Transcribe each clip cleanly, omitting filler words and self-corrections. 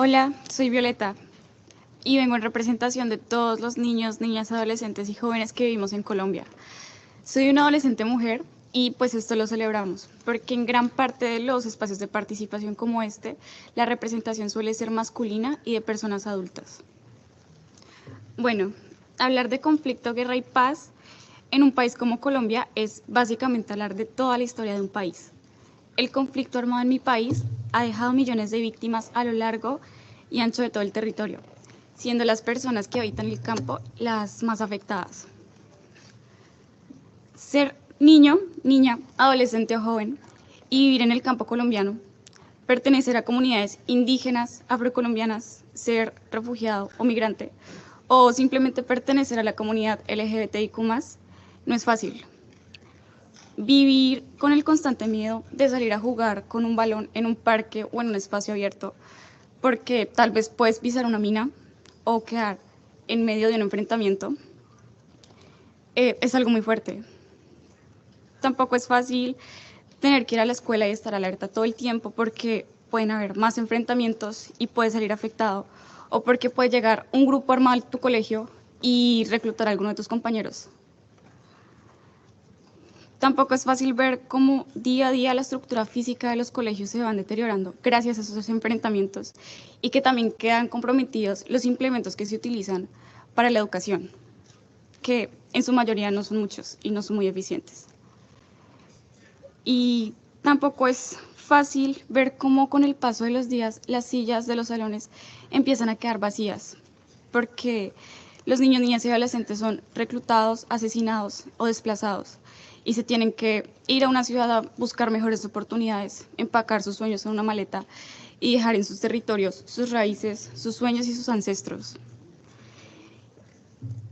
Hola, soy Violeta y vengo en representación de todos los niños, niñas, adolescentes y jóvenes que vivimos en Colombia. Soy una adolescente mujer y pues esto lo celebramos, porque en gran parte de los espacios de participación como este, la representación suele ser masculina y de personas adultas. Bueno, hablar de conflicto, guerra y paz en un país como Colombia es básicamente hablar de toda la historia de un país. El conflicto armado en mi país ha dejado millones de víctimas a lo largo y ancho de todo el territorio, siendo las personas que habitan el campo las más afectadas. Ser niño, niña, adolescente o joven y vivir en el campo colombiano, pertenecer a comunidades indígenas, afrocolombianas, ser refugiado o migrante, o simplemente pertenecer a la comunidad LGBTIQ+, no es fácil. Vivir con el constante miedo de salir a jugar con un balón en un parque o en un espacio abierto, porque tal vez puedes pisar una mina o quedar en medio de un enfrentamiento, es algo muy fuerte. Tampoco es fácil tener que ir a la escuela y estar alerta todo el tiempo porque pueden haber más enfrentamientos y puedes salir afectado, o porque puede llegar un grupo armado a tu colegio y reclutar a alguno de tus compañeros. Tampoco es fácil ver cómo día a día la estructura física de los colegios se van deteriorando gracias a esos enfrentamientos y que también quedan comprometidos los implementos que se utilizan para la educación, que en su mayoría no son muchos y no son muy eficientes. Y tampoco es fácil ver cómo con el paso de los días las sillas de los salones empiezan a quedar vacías, porque los niños, niñas y adolescentes son reclutados, asesinados o desplazados y se tienen que ir a una ciudad a buscar mejores oportunidades, empacar sus sueños en una maleta y dejar en sus territorios sus raíces, sus sueños y sus ancestros.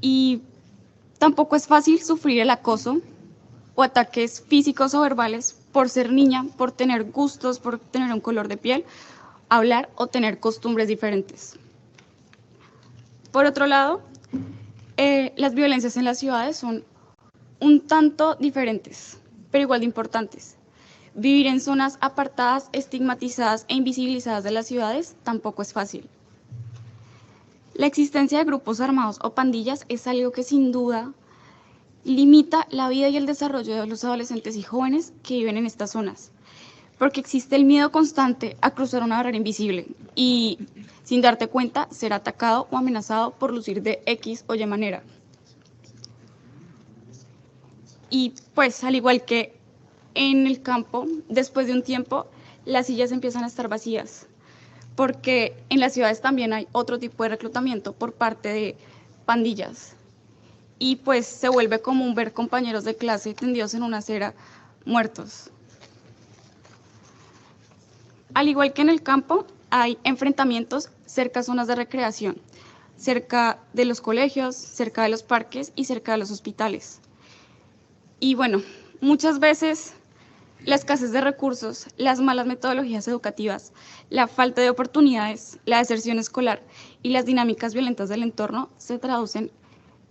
Y tampoco es fácil sufrir el acoso o ataques físicos o verbales por ser niña, por tener gustos, por tener un color de piel, hablar o tener costumbres diferentes. Por otro lado, las violencias en las ciudades son un tanto diferentes, pero igual de importantes. Vivir en zonas apartadas, estigmatizadas e invisibilizadas de las ciudades tampoco es fácil. La existencia de grupos armados o pandillas es algo que sin duda limita la vida y el desarrollo de los adolescentes y jóvenes que viven en estas zonas, porque existe el miedo constante a cruzar una barrera invisible y, sin darte cuenta, ser atacado o amenazado por lucir de X o Y manera. Y pues, al igual que en el campo, después de un tiempo, las sillas empiezan a estar vacías, porque en las ciudades también hay otro tipo de reclutamiento por parte de pandillas. Y pues se vuelve común ver compañeros de clase tendidos en una acera muertos. Al igual que en el campo, hay enfrentamientos cerca de zonas de recreación, cerca de los colegios, cerca de los parques y cerca de los hospitales. Y bueno, muchas veces la escasez de recursos, las malas metodologías educativas, la falta de oportunidades, la deserción escolar y las dinámicas violentas del entorno se traducen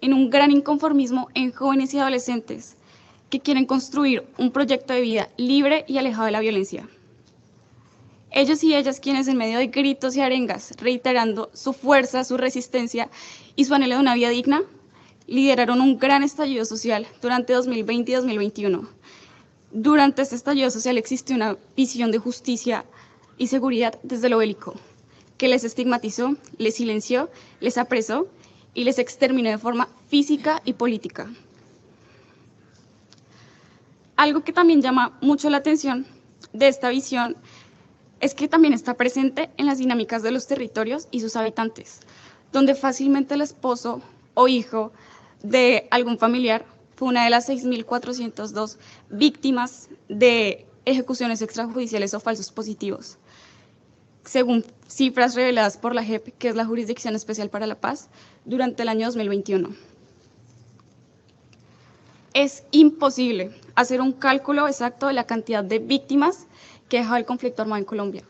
en un gran inconformismo en jóvenes y adolescentes que quieren construir un proyecto de vida libre y alejado de la violencia. Ellos y ellas quienes en medio de gritos y arengas, reiterando su fuerza, su resistencia y su anhelo de una vida digna, lideraron un gran estallido social durante 2020 y 2021. Durante este estallido social existió una visión de justicia y seguridad desde lo bélico, que les estigmatizó, les silenció, les apresó y les exterminó de forma física y política. Algo que también llama mucho la atención de esta visión es que también está presente en las dinámicas de los territorios y sus habitantes, donde fácilmente el esposo o hijo de algún familiar fue una de las 6.402 víctimas de ejecuciones extrajudiciales o falsos positivos, según cifras reveladas por la JEP, que es la Jurisdicción Especial para la Paz, durante el año 2021. Es imposible hacer un cálculo exacto de la cantidad de víctimas que deja el conflicto armado en Colombia,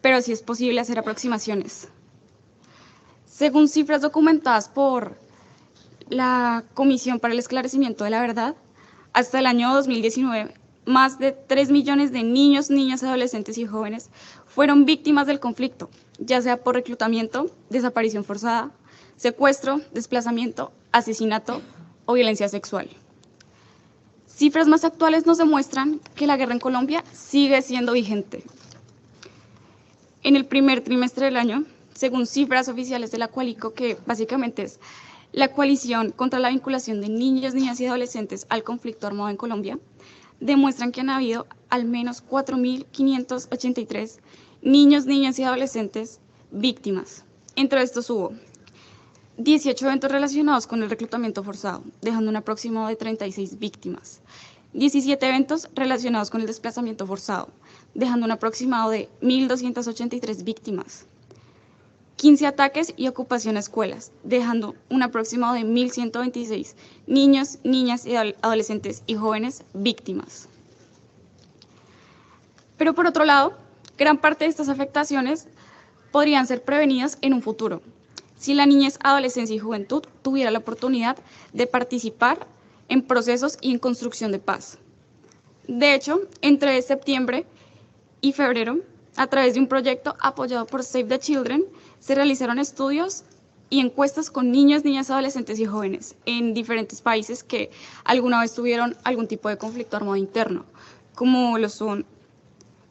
pero sí es posible hacer aproximaciones. Según cifras documentadas por la Comisión para el Esclarecimiento de la Verdad, hasta el año 2019, más de 3 millones de niños, niñas, adolescentes y jóvenes fueron víctimas del conflicto, ya sea por reclutamiento, desaparición forzada, secuestro, desplazamiento, asesinato o violencia sexual. Cifras más actuales nos demuestran que la guerra en Colombia sigue siendo vigente. En el primer trimestre del año, según cifras oficiales de la Coalico, que básicamente es la coalición contra la vinculación de niños, niñas y adolescentes al conflicto armado en Colombia, demuestran que han habido al menos 4.583 niños, niñas y adolescentes víctimas. Entre estos hubo 18 eventos relacionados con el reclutamiento forzado, dejando un aproximado de 36 víctimas. 17 eventos relacionados con el desplazamiento forzado, dejando un aproximado de 1.283 víctimas. 15 ataques y ocupación a escuelas, dejando un aproximado de 1.126 niños, niñas y adolescentes y jóvenes víctimas. Pero por otro lado, gran parte de estas afectaciones podrían ser prevenidas en un futuro, si la niñez, adolescencia y juventud tuviera la oportunidad de participar en procesos y en construcción de paz. De hecho, entre septiembre y febrero, a través de un proyecto apoyado por Save the Children, se realizaron estudios y encuestas con niños, niñas, adolescentes y jóvenes en diferentes países que alguna vez tuvieron algún tipo de conflicto armado interno, como lo son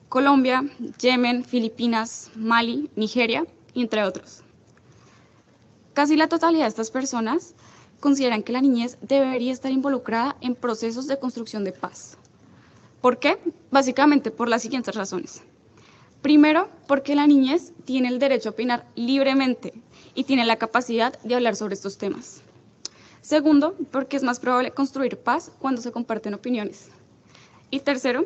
Colombia, Yemen, Filipinas, Mali, Nigeria, entre otros. Casi la totalidad de estas personas consideran que la niñez debería estar involucrada en procesos de construcción de paz. ¿Por qué? Básicamente por las siguientes razones. Primero, porque la niñez tiene el derecho a opinar libremente y tiene la capacidad de hablar sobre estos temas. Segundo, porque es más probable construir paz cuando se comparten opiniones. Y tercero,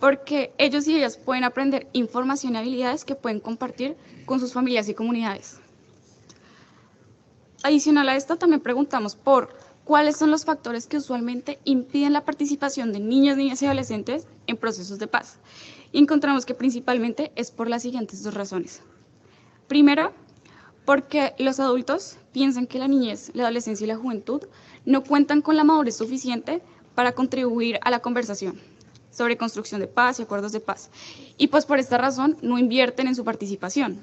porque ellos y ellas pueden aprender información y habilidades que pueden compartir con sus familias y comunidades. Adicional a esto, también preguntamos por cuáles son los factores que usualmente impiden la participación de niños, niñas y adolescentes en procesos de paz. Y encontramos que principalmente es por las siguientes dos razones. Primero, porque los adultos piensan que la niñez, la adolescencia y la juventud no cuentan con la madurez suficiente para contribuir a la conversación sobre construcción de paz y acuerdos de paz. Y pues por esta razón no invierten en su participación.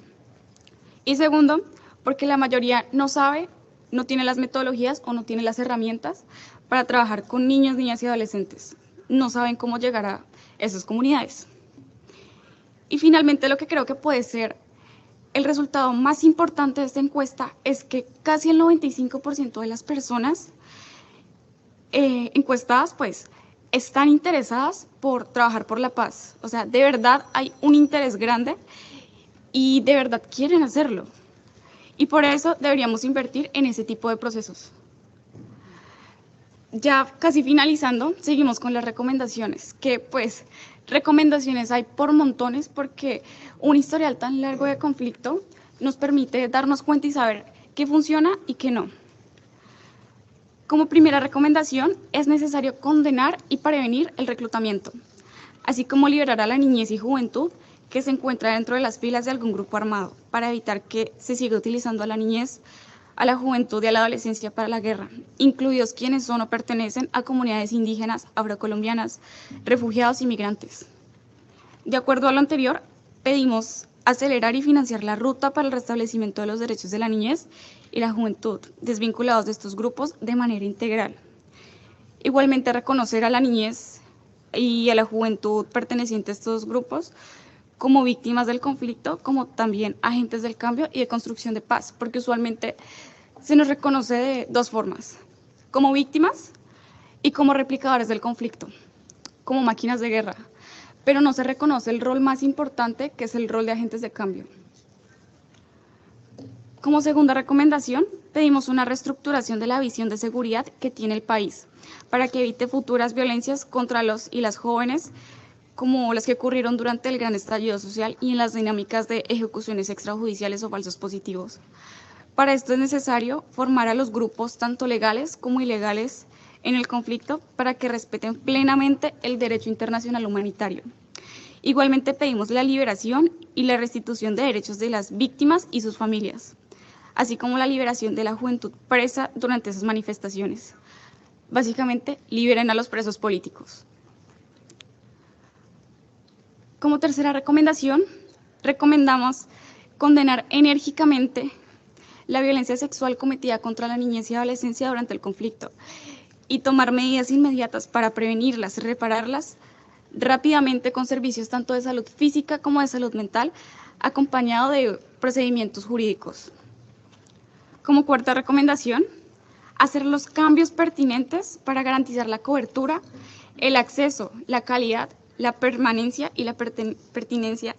Y segundo, porque la mayoría no sabe, no tiene las metodologías o no tiene las herramientas para trabajar con niños, niñas y adolescentes. No saben cómo llegar a esas comunidades. Y finalmente, lo que creo que puede ser el resultado más importante de esta encuesta es que casi el 95% de las personas encuestadas pues están interesadas por trabajar por la paz. O sea, de verdad hay un interés grande y de verdad quieren hacerlo. Y por eso deberíamos invertir en ese tipo de procesos. Ya casi finalizando, seguimos con las recomendaciones, que pues recomendaciones hay por montones porque un historial tan largo de conflicto nos permite darnos cuenta y saber qué funciona y qué no. Como primera recomendación, es necesario condenar y prevenir el reclutamiento, así como liberar a la niñez y juventud que se encuentra dentro de las filas de algún grupo armado, para evitar que se siga utilizando a la niñez, a la juventud y a la adolescencia para la guerra, incluidos quienes son o pertenecen a comunidades indígenas, afrocolombianas, refugiados y migrantes. De acuerdo a lo anterior, pedimos acelerar y financiar la ruta para el restablecimiento de los derechos de la niñez y la juventud, desvinculados de estos grupos de manera integral. Igualmente, reconocer a la niñez y a la juventud perteneciente a estos grupos como víctimas del conflicto, como también agentes del cambio y de construcción de paz, porque usualmente se nos reconoce de dos formas, como víctimas y como replicadores del conflicto, como máquinas de guerra, pero no se reconoce el rol más importante, que es el rol de agentes de cambio. Como segunda recomendación, pedimos una reestructuración de la visión de seguridad que tiene el país, para que evite futuras violencias contra los y las jóvenes, como las que ocurrieron durante el gran estallido social y en las dinámicas de ejecuciones extrajudiciales o falsos positivos. Para esto es necesario formar a los grupos, tanto legales como ilegales, en el conflicto para que respeten plenamente el derecho internacional humanitario. Igualmente pedimos la liberación y la restitución de derechos de las víctimas y sus familias, así como la liberación de la juventud presa durante esas manifestaciones. Básicamente, liberen a los presos políticos. Como tercera recomendación, recomendamos condenar enérgicamente la violencia sexual cometida contra la niñez y adolescencia durante el conflicto y tomar medidas inmediatas para prevenirlas y repararlas rápidamente con servicios tanto de salud física como de salud mental, acompañado de procedimientos jurídicos. Como cuarta recomendación, hacer los cambios pertinentes para garantizar la cobertura, el acceso, la calidad, la permanencia y la pertinencia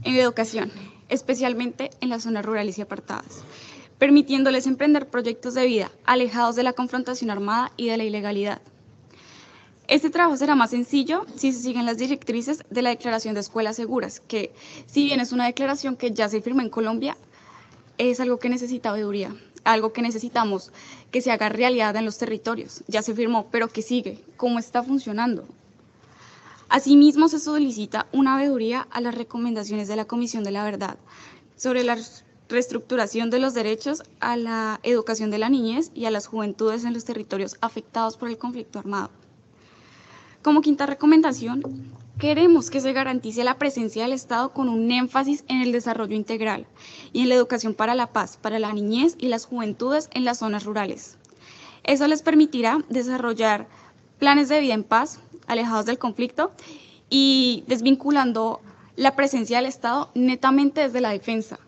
en la educación, especialmente en las zonas rurales y apartadas, permitiéndoles emprender proyectos de vida alejados de la confrontación armada y de la ilegalidad. Este trabajo será más sencillo si se siguen las directrices de la Declaración de Escuelas Seguras, que si bien es una declaración que ya se firmó en Colombia, es algo que necesita veeduría, algo que necesitamos que se haga realidad en los territorios. Ya se firmó, pero ¿qué sigue? ¿Cómo está funcionando? Asimismo, se solicita una veeduría a las recomendaciones de la Comisión de la Verdad sobre la reestructuración de los derechos a la educación de la niñez y a las juventudes en los territorios afectados por el conflicto armado. Como quinta recomendación, queremos que se garantice la presencia del Estado con un énfasis en el desarrollo integral y en la educación para la paz, para la niñez y las juventudes en las zonas rurales. Eso les permitirá desarrollar planes de vida en paz, alejados del conflicto y desvinculando la presencia del Estado netamente desde la defensa.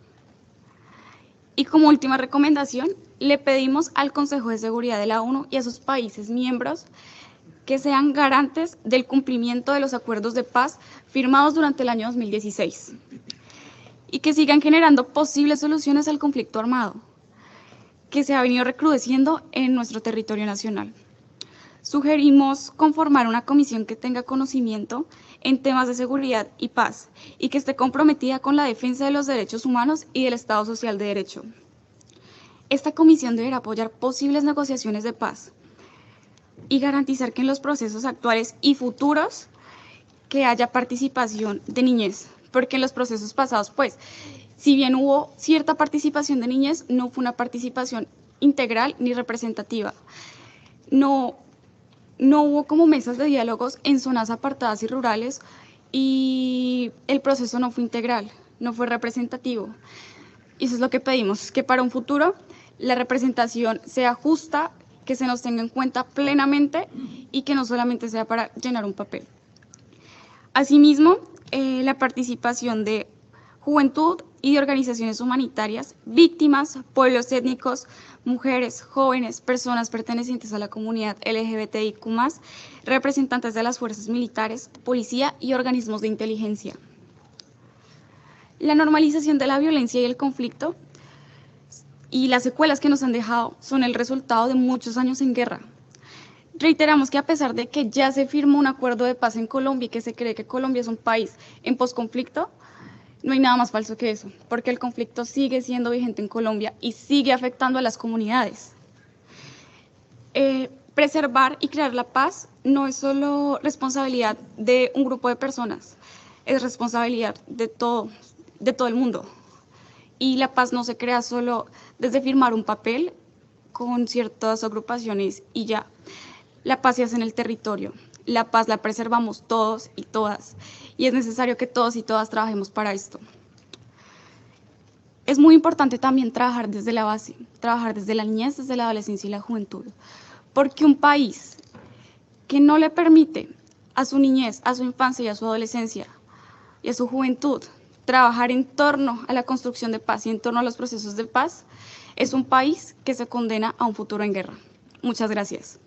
Y como última recomendación, le pedimos al Consejo de Seguridad de la ONU y a sus países miembros que sean garantes del cumplimiento de los acuerdos de paz firmados durante el año 2016 y que sigan generando posibles soluciones al conflicto armado que se ha venido recrudeciendo en nuestro territorio nacional. Sugerimos conformar una comisión que tenga conocimiento en temas de seguridad y paz y que esté comprometida con la defensa de los derechos humanos y del Estado Social de Derecho. Esta comisión deberá apoyar posibles negociaciones de paz y garantizar que en los procesos actuales y futuros que haya participación de niñez, porque en los procesos pasados, pues, si bien hubo cierta participación de niñez, no fue una participación integral ni representativa. No hubo como mesas de diálogos en zonas apartadas y rurales y el proceso no fue integral, no fue representativo. Y eso es lo que pedimos, que para un futuro la representación sea justa, que se nos tenga en cuenta plenamente y que no solamente sea para llenar un papel. Asimismo, la participación de juventud y de organizaciones humanitarias, víctimas, pueblos étnicos, mujeres, jóvenes, personas pertenecientes a la comunidad LGBTIQ+, representantes de las fuerzas militares, policía y organismos de inteligencia. La normalización de la violencia y el conflicto y las secuelas que nos han dejado son el resultado de muchos años en guerra. Reiteramos que a pesar de que ya se firmó un acuerdo de paz en Colombia y que se cree que Colombia es un país en posconflicto, no hay nada más falso que eso, porque el conflicto sigue siendo vigente en Colombia y sigue afectando a las comunidades. Preservar y crear la paz no es solo responsabilidad de un grupo de personas, es responsabilidad de todo el mundo. Y la paz no se crea solo desde firmar un papel con ciertas agrupaciones y ya. La paz se hace en el territorio. La paz la preservamos todos y todas. Y es necesario que todos y todas trabajemos para esto. Es muy importante también trabajar desde la base, trabajar desde la niñez, desde la adolescencia y la juventud. Porque un país que no le permite a su niñez, a su infancia y a su adolescencia y a su juventud trabajar en torno a la construcción de paz y en torno a los procesos de paz, es un país que se condena a un futuro en guerra. Muchas gracias.